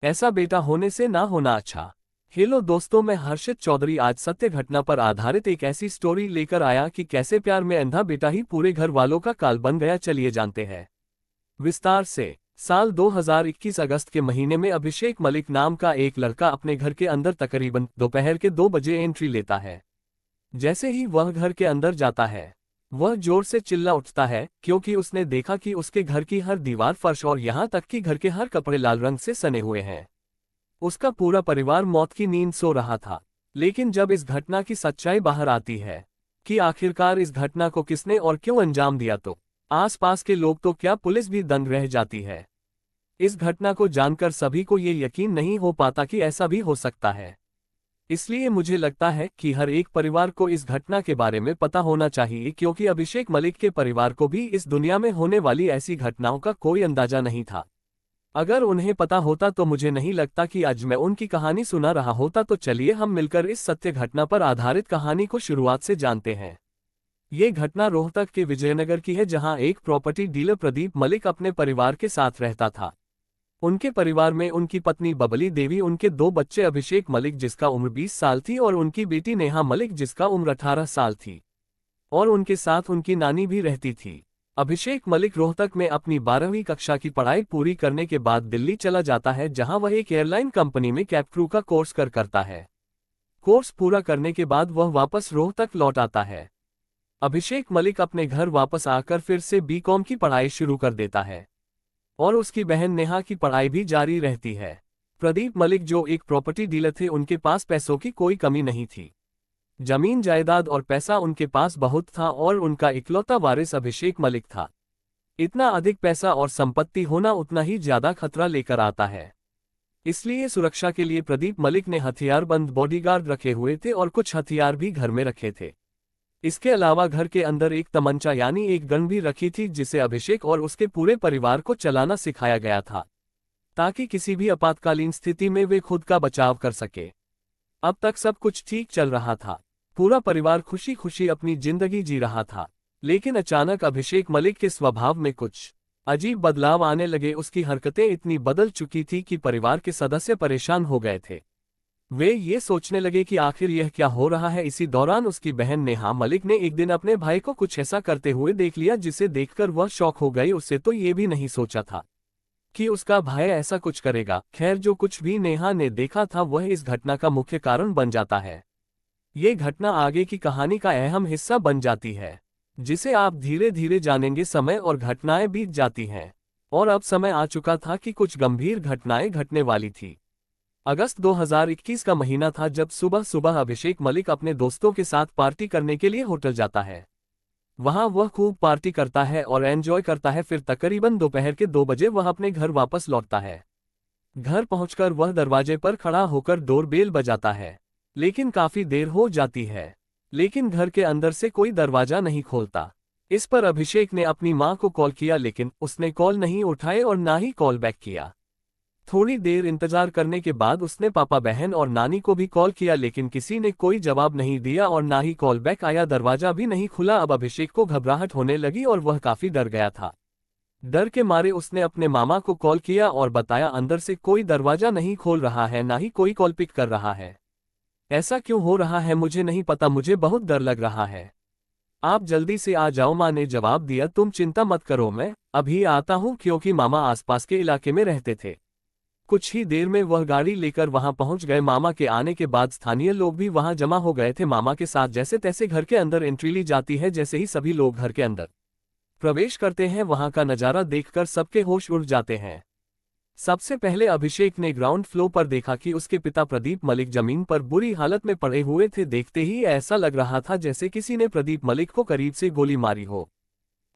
ऐसा बेटा होने से ना होना अच्छा। हेलो दोस्तों, मैं हर्षित चौधरी आज सत्य घटना पर आधारित एक ऐसी स्टोरी लेकर आया कि कैसे प्यार में अंधा बेटा ही पूरे घर वालों का काल बन गया। चलिए जानते हैं विस्तार से। साल 2021 अगस्त के महीने में अभिषेक मलिक नाम का एक लड़का अपने घर के अंदर तकरीबन दोपहर के 2 बजे एंट्री लेता है। जैसे ही वह घर के अंदर जाता है, वह जोर से चिल्ला उठता है क्योंकि उसने देखा कि उसके घर की हर दीवार, फर्श और यहाँ तक कि घर के हर कपड़े लाल रंग से सने हुए हैं। उसका पूरा परिवार मौत की नींद सो रहा था। लेकिन जब इस घटना की सच्चाई बाहर आती है कि आखिरकार इस घटना को किसने और क्यों अंजाम दिया, तो आसपास के लोग तो क्या पुलिस भी दंग रह जाती है। इस घटना को जानकर सभी को ये यकीन नहीं हो पाता कि ऐसा भी हो सकता है। इसलिए मुझे लगता है कि हर एक परिवार को इस घटना के बारे में पता होना चाहिए, क्योंकि अभिषेक मलिक के परिवार को भी इस दुनिया में होने वाली ऐसी घटनाओं का कोई अंदाजा नहीं था। अगर उन्हें पता होता तो मुझे नहीं लगता कि आज मैं उनकी कहानी सुना रहा होता। तो चलिए हम मिलकर इस सत्य घटना पर आधारित कहानी को शुरुआत से जानते हैं। ये घटना रोहतक के विजयनगर की है, जहां एक प्रॉपर्टी डीलर प्रदीप मलिक अपने परिवार के साथ रहता था। उनके परिवार में उनकी पत्नी बबली देवी, उनके 2 बच्चे अभिषेक मलिक जिसका उम्र 20 साल थी और उनकी बेटी नेहा मलिक जिसका उम्र 18 साल थी, और उनके साथ उनकी नानी भी रहती थी। अभिषेक मलिक रोहतक में अपनी 12वीं कक्षा की पढ़ाई पूरी करने के बाद दिल्ली चला जाता है, जहां वह एक एयरलाइन कंपनी में कैब क्रू का कोर्स करता है। कोर्स पूरा करने के बाद वह वापस रोहतक लौट आता है। अभिषेक मलिक अपने घर वापस आकर फिर से बीकॉम की पढ़ाई शुरू कर देता है और उसकी बहन नेहा की पढ़ाई भी जारी रहती है। प्रदीप मलिक जो एक प्रॉपर्टी डीलर थे, उनके पास पैसों की कोई कमी नहीं थी। जमीन जायदाद और पैसा उनके पास बहुत था और उनका इकलौता वारिस अभिषेक मलिक था। इतना अधिक पैसा और संपत्ति होना उतना ही ज्यादा खतरा लेकर आता है। इसलिए सुरक्षा के लिए प्रदीप मलिक ने हथियारबंद बॉडीगार्ड रखे हुए थे और कुछ हथियार भी घर में रखे थे। इसके अलावा घर के अंदर एक तमंचा यानी एक गन भी रखी थी, जिसे अभिषेक और उसके पूरे परिवार को चलाना सिखाया गया था, ताकि किसी भी आपातकालीन स्थिति में वे खुद का बचाव कर सके। अब तक सब कुछ ठीक चल रहा था। पूरा परिवार खुशी खुशी अपनी जिंदगी जी रहा था। लेकिन अचानक अभिषेक मलिक के स्वभाव में कुछ अजीब बदलाव आने लगे। उसकी हरकतें इतनी बदल चुकी थी कि परिवार के सदस्य परेशान हो गए थे। वे ये सोचने लगे कि आखिर यह क्या हो रहा है। इसी दौरान उसकी बहन नेहा मलिक ने एक दिन अपने भाई को कुछ ऐसा करते हुए देख लिया, जिसे देखकर वह शॉक हो गई। उससे तो ये भी नहीं सोचा था कि उसका भाई ऐसा कुछ करेगा। खैर, जो कुछ भी नेहा ने देखा था वह इस घटना का मुख्य कारण बन जाता है। ये घटना आगे की कहानी का अहम हिस्सा बन जाती है, जिसे आप धीरे धीरे जानेंगे। समय और घटनाएं बीत जाती हैं और अब समय आ चुका था कि कुछ गंभीर घटनाएं घटने वाली थी। अगस्त 2021 का महीना था, जब सुबह सुबह अभिषेक मलिक अपने दोस्तों के साथ पार्टी करने के लिए होटल जाता है। वहां वह खूब पार्टी करता है और एंजॉय करता है। फिर तकरीबन दोपहर के 2 बजे वह अपने घर वापस लौटता है। घर पहुंचकर वह दरवाजे पर खड़ा होकर डोरबेल बजाता है, लेकिन काफी देर हो जाती है। लेकिन घर के अंदर से कोई दरवाजा नहीं खोलता। इस पर अभिषेक ने अपनी मां को कॉल किया, लेकिन उसने कॉल नहीं उठाए और ना ही कॉल बैक किया। थोड़ी देर इंतजार करने के बाद उसने पापा, बहन और नानी को भी कॉल किया, लेकिन किसी ने कोई जवाब नहीं दिया और ना ही कॉल बैक आया। दरवाजा भी नहीं खुला। अब अभिषेक को घबराहट होने लगी और वह काफी डर गया था। डर के मारे उसने अपने मामा को कॉल किया और बताया, अंदर से कोई दरवाजा नहीं खोल रहा है, ना ही कोई कॉल पिक कर रहा है। ऐसा क्यों हो रहा है मुझे नहीं पता, मुझे बहुत डर लग रहा है। आप जल्दी से आ जाओ। माँ ने जवाब दिया, तुम चिंता मत करो, मैं अभी आता हूँ, क्योंकि मामा आसपास के इलाके में रहते थे। कुछ ही देर में वह गाड़ी लेकर वहां पहुंच गए। मामा के आने के बाद स्थानीय लोग भी वहां जमा हो गए थे। मामा के साथ जैसे तैसे घर के अंदर एंट्री ली जाती है। जैसे ही सभी लोग घर के अंदर प्रवेश करते हैं, वहां का नजारा देखकर सबके होश उड़ जाते हैं। सबसे पहले अभिषेक ने ग्राउंड फ्लोर पर देखा कि उसके पिता प्रदीप मलिक जमीन पर बुरी हालत में पड़े हुए थे। देखते ही ऐसा लग रहा था जैसे किसी ने प्रदीप मलिक को करीब से गोली मारी हो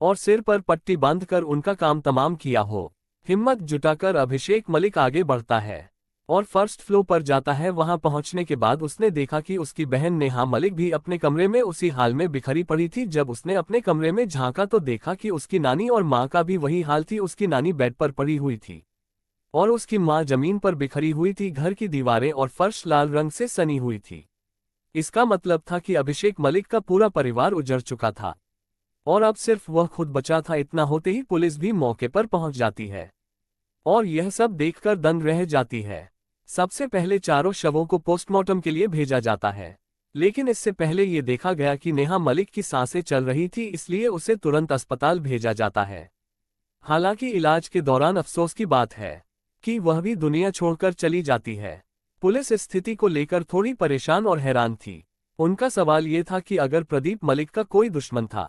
और सिर पर पट्टी बांधकर उनका काम तमाम किया हो। हिम्मत जुटाकर अभिषेक मलिक आगे बढ़ता है और फर्स्ट फ्लोर पर जाता है। वहां पहुंचने के बाद उसने देखा कि उसकी बहन नेहा मलिक भी अपने कमरे में उसी हाल में बिखरी पड़ी थी। जब उसने अपने कमरे में झांका तो देखा कि उसकी नानी और मां का भी वही हाल थी। उसकी नानी बेड पर पड़ी हुई थी और उसकी मां जमीन पर बिखरी हुई थी। घर की दीवारें और फर्श लाल रंग से सनी हुई थी। इसका मतलब था कि अभिषेक मलिक का पूरा परिवार उजड़ चुका था और अब सिर्फ वह खुद बचा था। इतना होते ही पुलिस भी मौके पर पहुंच जाती है और यह सब देखकर दंग रह जाती है। सबसे पहले चारों शवों को पोस्टमार्टम के लिए भेजा जाता है, लेकिन इससे पहले ये देखा गया कि नेहा मलिक की सांसें चल रही थी, इसलिए उसे तुरंत अस्पताल भेजा जाता है। हालांकि इलाज के दौरान अफसोस की बात है कि वह भी दुनिया छोड़कर चली जाती है। पुलिस इस स्थिति को लेकर थोड़ी परेशान और हैरान थी। उनका सवाल ये था कि अगर प्रदीप मलिक का कोई दुश्मन था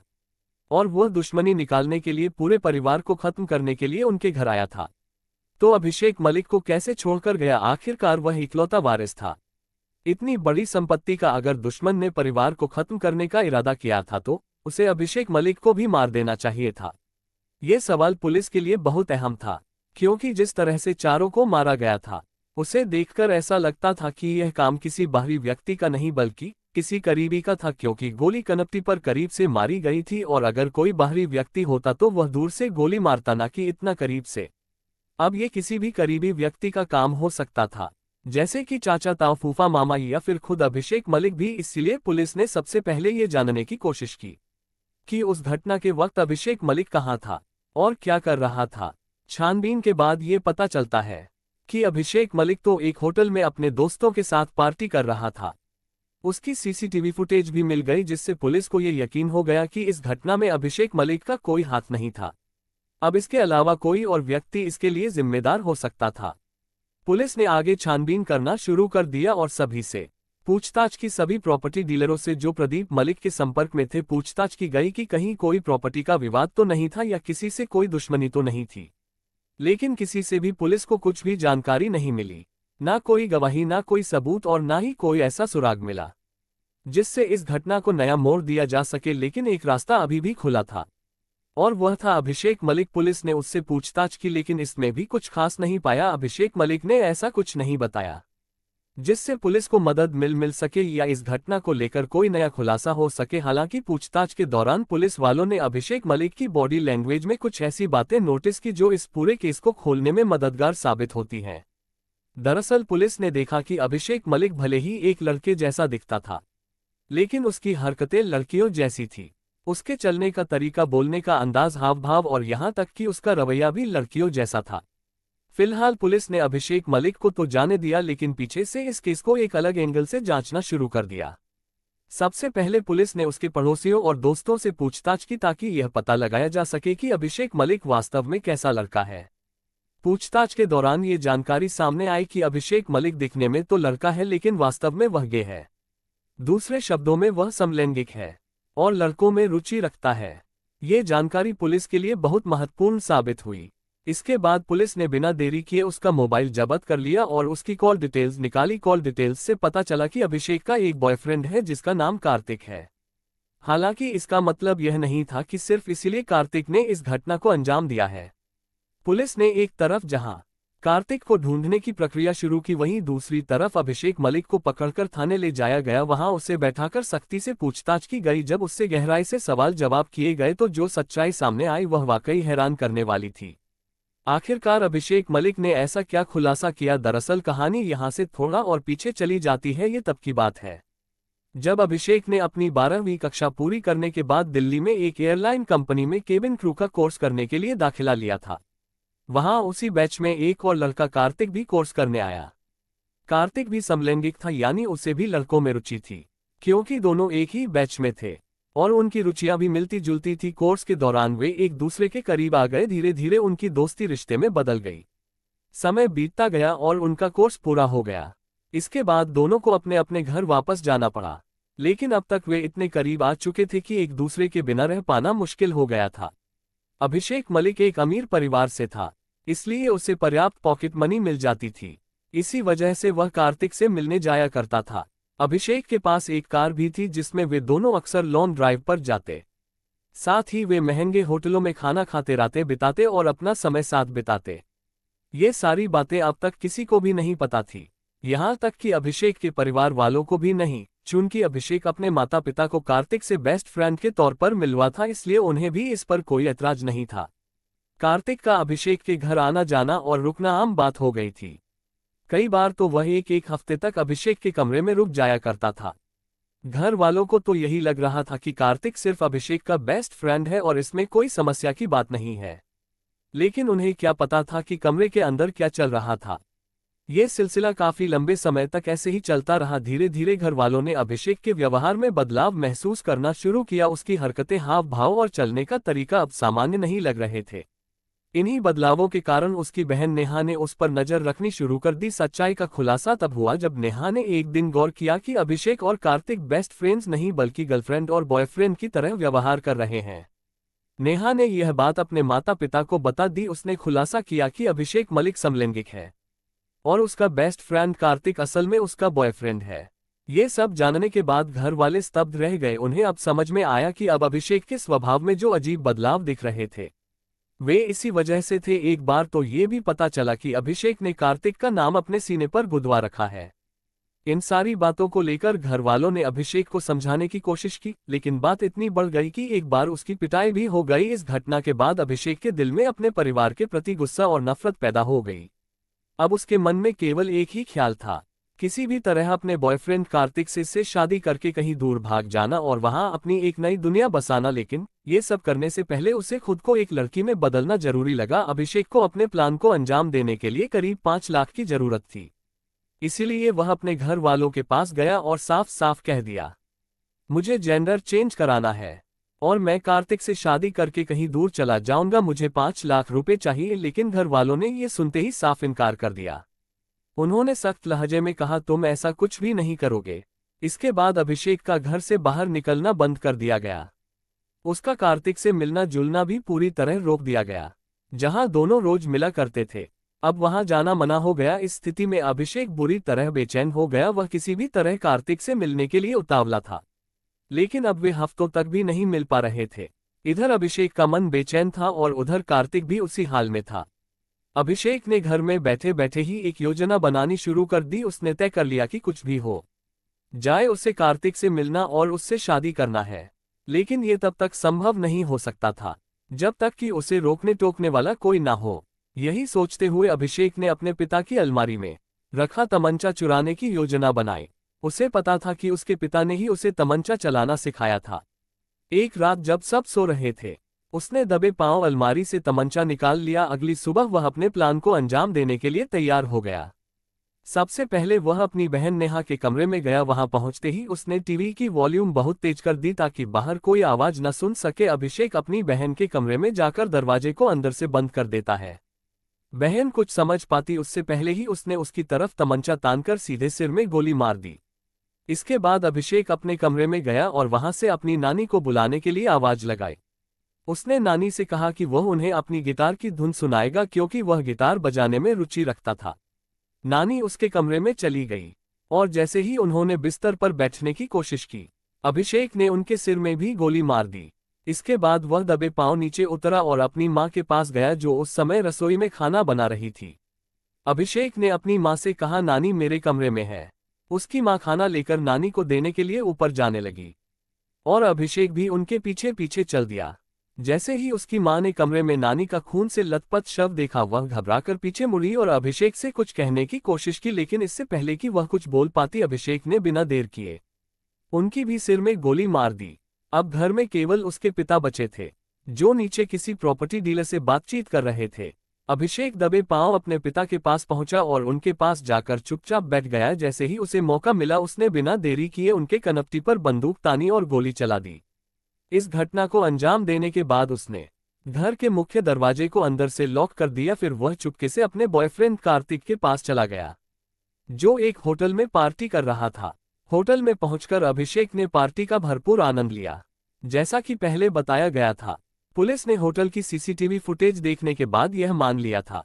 और वह दुश्मनी निकालने के लिए पूरे परिवार को खत्म करने के लिए उनके घर आया था, तो अभिषेक मलिक को कैसे छोड़कर गया? आखिरकार वह इकलौता वारिस था। इतनी बड़ी संपत्ति का अगर दुश्मन ने परिवार को खत्म करने का इरादा किया था तो उसे अभिषेक मलिक को भी मार देना चाहिए था। ये सवाल पुलिस के लिए बहुत अहम था, क्योंकि जिस तरह से चारों को मारा गया था, उसे देखकर ऐसा लगता था कि यह काम किसी बाहरी व्यक्ति का नहीं बल्कि किसी करीबी का था, क्योंकि गोली कनपटी पर करीब से मारी गई थी और अगर कोई बाहरी व्यक्ति होता तो वह दूर से गोली मारता, ना कि इतना करीब से। अब ये किसी भी करीबी व्यक्ति का काम हो सकता था, जैसे कि चाचा, ताऊ, फूफा, मामा या फिर खुद अभिषेक मलिक भी। इसलिए पुलिस ने सबसे पहले ये जानने की कोशिश की कि उस घटना के वक्त अभिषेक मलिक कहाँ था और क्या कर रहा था। छानबीन के बाद ये पता चलता है कि अभिषेक मलिक तो एक होटल में अपने दोस्तों के साथ पार्टी कर रहा था। उसकी सीसीटीवी फुटेज भी मिल गई, जिससे पुलिस को ये यकीन हो गया कि इस घटना में अभिषेक मलिक का कोई हाथ नहीं था। अब इसके अलावा कोई और व्यक्ति इसके लिए जिम्मेदार हो सकता था। पुलिस ने आगे छानबीन करना शुरू कर दिया और सभी से पूछताछ की। सभी प्रॉपर्टी डीलरों से जो प्रदीप मलिक के संपर्क में थे पूछताछ की गई कि कहीं कोई प्रॉपर्टी का विवाद तो नहीं था या किसी से कोई दुश्मनी तो नहीं थी। लेकिन किसी से भी पुलिस को कुछ भी जानकारी नहीं मिली, ना कोई गवाही, ना कोई सबूत और ना ही कोई ऐसा सुराग मिला जिससे इस घटना को नया मोड़ दिया जा सके। लेकिन एक रास्ता अभी भी खुला था और वह था अभिषेक मलिक। पुलिस ने उससे पूछताछ की, लेकिन इसमें भी कुछ खास नहीं पाया। अभिषेक मलिक ने ऐसा कुछ नहीं बताया जिससे पुलिस को मदद मिल सके या इस घटना को लेकर कोई नया खुलासा हो सके। हालांकि पूछताछ के दौरान पुलिस वालों ने अभिषेक मलिक की बॉडी लैंग्वेज में कुछ ऐसी बातें नोटिस की जो इस पूरे केस को खोलने में मददगार साबित होती हैं। दरअसल पुलिस ने देखा कि अभिषेक मलिक भले ही एक लड़के जैसा दिखता था, लेकिन उसकी हरकतें लड़कियों जैसी थी। उसके चलने का तरीका, बोलने का अंदाज, हाव भाव और यहाँ तक कि उसका रवैया भी लड़कियों जैसा था। फिलहाल पुलिस ने अभिषेक मलिक को तो जाने दिया, लेकिन पीछे से इस केस को एक अलग एंगल से जांचना शुरू कर दिया। सबसे पहले पुलिस ने उसके पड़ोसियों और दोस्तों से पूछताछ की ताकि यह पता लगाया जा सके कि अभिषेक मलिक वास्तव में कैसा लड़का है। पूछताछ के दौरान ये जानकारी सामने आई कि अभिषेक मलिक दिखने में तो लड़का है, लेकिन वास्तव में वह गे है। दूसरे शब्दों में वह समलैंगिक है और लड़कों में रुचि रखता है। ये जानकारी पुलिस के लिए बहुत महत्वपूर्ण साबित हुई। इसके बाद पुलिस ने बिना देरी किए उसका मोबाइल जब्त कर लिया और उसकी कॉल डिटेल्स निकाली। कॉल डिटेल्स से पता चला कि अभिषेक का एक बॉयफ्रेंड है जिसका नाम कार्तिक है। हालांकि इसका मतलब यह नहीं था कि सिर्फ इसीलिए कार्तिक ने इस घटना को अंजाम दिया है। पुलिस ने एक तरफ जहां कार्तिक को ढूंढने की प्रक्रिया शुरू की, वहीं दूसरी तरफ अभिषेक मलिक को पकड़कर थाने ले जाया गया। वहां उसे बैठाकर सख्ती से पूछताछ की गई। जब उससे गहराई से सवाल जवाब किए गए तो जो सच्चाई सामने आई वह वाकई हैरान करने वाली थी। आखिरकार अभिषेक मलिक ने ऐसा क्या खुलासा किया? दरअसल कहानी यहां से थोड़ा और पीछे चली जाती है। ये तब की बात है जब अभिषेक ने अपनी 12वीं कक्षा पूरी करने के बाद दिल्ली में एक एयरलाइन कंपनी में केबिन क्रू का कोर्स करने के लिए दाखिला लिया था। वहां उसी बैच में एक और लड़का कार्तिक भी कोर्स करने आया। कार्तिक भी समलैंगिक था, यानी उसे भी लड़कों में रुचि थी, क्योंकि दोनों एक ही बैच में थे और उनकी रुचियां भी मिलती जुलती थी। कोर्स के दौरान वे एक दूसरे के करीब आ गए। धीरे धीरे उनकी दोस्ती रिश्ते में बदल गई। समय बीतता गया और उनका कोर्स पूरा हो गया। इसके बाद दोनों को अपने अपने घर वापस जाना पड़ा, लेकिन अब तक वे इतने करीब आ चुके थे कि एक दूसरे के बिना रह पाना मुश्किल हो गया था। अभिषेक मलिक एक अमीर परिवार से था, इसलिए उसे पर्याप्त पॉकेट मनी मिल जाती थी। इसी वजह से वह कार्तिक से मिलने जाया करता था। अभिषेक के पास एक कार भी थी जिसमें वे दोनों अक्सर लॉन्ग ड्राइव पर जाते। साथ ही वे महंगे होटलों में खाना खाते, रातें बिताते और अपना समय साथ बिताते। ये सारी बातें अब तक किसी को भी नहीं पता थी, यहाँ तक कि अभिषेक के परिवार वालों को भी नहीं। चूंकि अभिषेक अपने माता पिता को कार्तिक से बेस्ट फ्रेंड के तौर पर मिलवा था, इसलिए उन्हें भी इस पर कोई ऐतराज नहीं था। कार्तिक का अभिषेक के घर आना जाना और रुकना आम बात हो गई थी। कई बार तो वह एक हफ्ते तक अभिषेक के कमरे में रुक जाया करता था। घर वालों को तो यही लग रहा था कि कार्तिक सिर्फ अभिषेक का बेस्ट फ्रेंड है और इसमें कोई समस्या की बात नहीं है। लेकिन उन्हें क्या पता था कि कमरे के अंदर क्या चल रहा था। ये सिलसिला काफी लंबे समय तक ऐसे ही चलता रहा। धीरे धीरे घर वालों ने अभिषेक के व्यवहार में बदलाव महसूस करना शुरू किया। उसकी हरकतें, हाव भाव और चलने का तरीका अब सामान्य नहीं लग रहे थे। इन्हीं बदलावों के कारण उसकी बहन नेहा ने उस पर नजर रखनी शुरू कर दी। सच्चाई का खुलासा तब हुआ जब नेहा ने एक दिन गौर किया कि अभिषेक और कार्तिक बेस्ट फ्रेंड्स नहीं बल्कि गर्लफ्रेंड और बॉयफ्रेंड की तरह व्यवहार कर रहे हैं। नेहा ने यह बात अपने माता पिता को बता दी। उसने खुलासा किया कि अभिषेक मलिक समलैंगिक है और उसका बेस्ट फ्रेंड कार्तिक असल में उसका बॉयफ्रेंड है। ये सब जानने के बाद घर वाले स्तब्ध रह गए। उन्हें अब समझ में आया कि अब अभिषेक के स्वभाव में जो अजीब बदलाव दिख रहे थे वे इसी वजह से थे। एक बार तो ये भी पता चला कि अभिषेक ने कार्तिक का नाम अपने सीने पर गुदवा रखा है। इन सारी बातों को लेकर घर वालों ने अभिषेक को समझाने की कोशिश की, लेकिन बात इतनी बढ़ गई कि एक बार उसकी पिटाई भी हो गई। इस घटना के बाद अभिषेक के दिल में अपने परिवार के प्रति गुस्सा और नफरत पैदा हो गई। अब उसके मन में केवल एक ही ख्याल था, किसी भी तरह अपने बॉयफ्रेंड कार्तिक से शादी करके कहीं दूर भाग जाना और वहां अपनी एक नई दुनिया बसाना। लेकिन ये सब करने से पहले उसे खुद को एक लड़की में बदलना जरूरी लगा। अभिषेक को अपने प्लान को अंजाम देने के लिए करीब 5 लाख की जरूरत थी। इसीलिए वह अपने घर वालों के पास गया और साफ साफ कह दिया, मुझे जेंडर चेंज कराना है और मैं कार्तिक से शादी करके कहीं दूर चला जाऊंगा। मुझे 5 लाख रुपए चाहिए। लेकिन घर वालों ने ये सुनते ही साफ इनकार कर दिया। उन्होंने सख्त लहजे में कहा, तुम ऐसा कुछ भी नहीं करोगे। इसके बाद अभिषेक का घर से बाहर निकलना बंद कर दिया गया। उसका कार्तिक से मिलना जुलना भी पूरी तरह रोक दिया गया। जहां दोनों रोज मिला करते थे, अब वहां जाना मना हो गया। इस स्थिति में अभिषेक बुरी तरह बेचैन हो गया। वह किसी भी तरह कार्तिक से मिलने के लिए उतावला था, लेकिन अब वे हफ्तों तक भी नहीं मिल पा रहे थे। इधर अभिषेक का मन बेचैन था और उधर कार्तिक भी उसी हाल में था। अभिषेक ने घर में बैठे बैठे ही एक योजना बनानी शुरू कर दी। उसने तय कर लिया कि कुछ भी हो जाए उसे कार्तिक से मिलना और उससे शादी करना है। लेकिन ये तब तक संभव नहीं हो सकता था जब तक कि उसे रोकने टोकने वाला कोई ना हो। यही सोचते हुए अभिषेक ने अपने पिता की अलमारी में रखा तमंचा चुराने की योजना बनाई। उसे पता था कि उसके पिता ने ही उसे तमंचा चलाना सिखाया था। एक रात जब सब सो रहे थे, उसने दबे पांव अलमारी से तमंचा निकाल लिया। अगली सुबह वह अपने प्लान को अंजाम देने के लिए तैयार हो गया। सबसे पहले वह अपनी बहन नेहा के कमरे में गया। वहां पहुंचते ही उसने टीवी की वॉल्यूम बहुत तेज कर दी ताकि बाहर कोई आवाज न सुन सके। अभिषेक अपनी बहन के कमरे में जाकर दरवाजे को अंदर से बंद कर देता है। बहन कुछ समझ पाती उससे पहले ही उसने उसकी तरफ तमंचा तानकर सीधे सिर में गोली मार दी। इसके बाद अभिषेक अपने कमरे में गया और वहां से अपनी नानी को बुलाने के लिए आवाज लगाई। उसने नानी से कहा कि वह उन्हें अपनी गिटार की धुन सुनाएगा क्योंकि वह गिटार बजाने में रुचि रखता था। नानी उसके कमरे में चली गई और जैसे ही उन्होंने बिस्तर पर बैठने की कोशिश की, अभिषेक ने उनके सिर में भी गोली मार दी। इसके बाद वह दबे पांव नीचे उतरा और अपनी मां के पास गया जो उस समय रसोई में खाना बना रही थी। अभिषेक ने अपनी मां से कहा, नानी मेरे कमरे में है। उसकी मां खाना लेकर नानी को देने के लिए ऊपर जाने लगी और अभिषेक भी उनके पीछे पीछे चल दिया। जैसे ही उसकी मां ने कमरे में नानी का खून से लथपथ शव देखा, वह घबराकर पीछे मुड़ी और अभिषेक से कुछ कहने की कोशिश की। लेकिन इससे पहले कि वह कुछ बोल पाती, अभिषेक ने बिना देर किए उनकी भी सिर में गोली मार दी। अब घर में केवल उसके पिता बचे थे, जो नीचे किसी प्रॉपर्टी डीलर से बातचीत कर रहे थे। अभिषेक दबे पांव अपने पिता के पास पहुंचा और उनके पास जाकर चुपचाप बैठ गया। जैसे ही उसे मौका मिला, उसने बिना देरी किए उनके कनपटी पर बंदूक तानी और गोली चला दी। इस घटना को अंजाम देने के बाद उसने घर के मुख्य दरवाजे को अंदर से लॉक कर दिया। फिर वह चुपके से अपने बॉयफ्रेंड कार्तिक के पास चला गया, जो एक होटल में पार्टी कर रहा था। होटल में पहुंचकर अभिषेक ने पार्टी का भरपूर आनंद लिया। जैसा कि पहले बताया गया था, पुलिस ने होटल की सीसीटीवी फुटेज देखने के बाद यह मान लिया था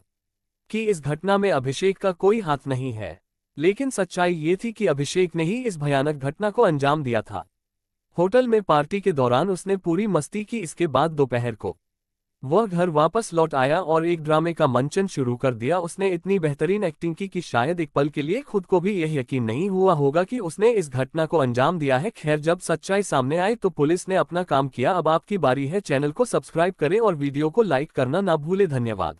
कि इस घटना में अभिषेक का कोई हाथ नहीं है। लेकिन सच्चाई ये थी कि अभिषेक ने ही इस भयानक घटना को अंजाम दिया था। होटल में पार्टी के दौरान उसने पूरी मस्ती की। इसके बाद दोपहर को वह घर वापस लौट आया और एक ड्रामे का मंचन शुरू कर दिया। उसने इतनी बेहतरीन एक्टिंग की कि शायद एक पल के लिए खुद को भी यह यकीन नहीं हुआ होगा कि उसने इस घटना को अंजाम दिया है। खैर, जब सच्चाई सामने आई तो पुलिस ने अपना काम किया। अब आपकी बारी है। चैनल को सब्सक्राइब करें और वीडियो को लाइक करना ना भूलें। धन्यवाद।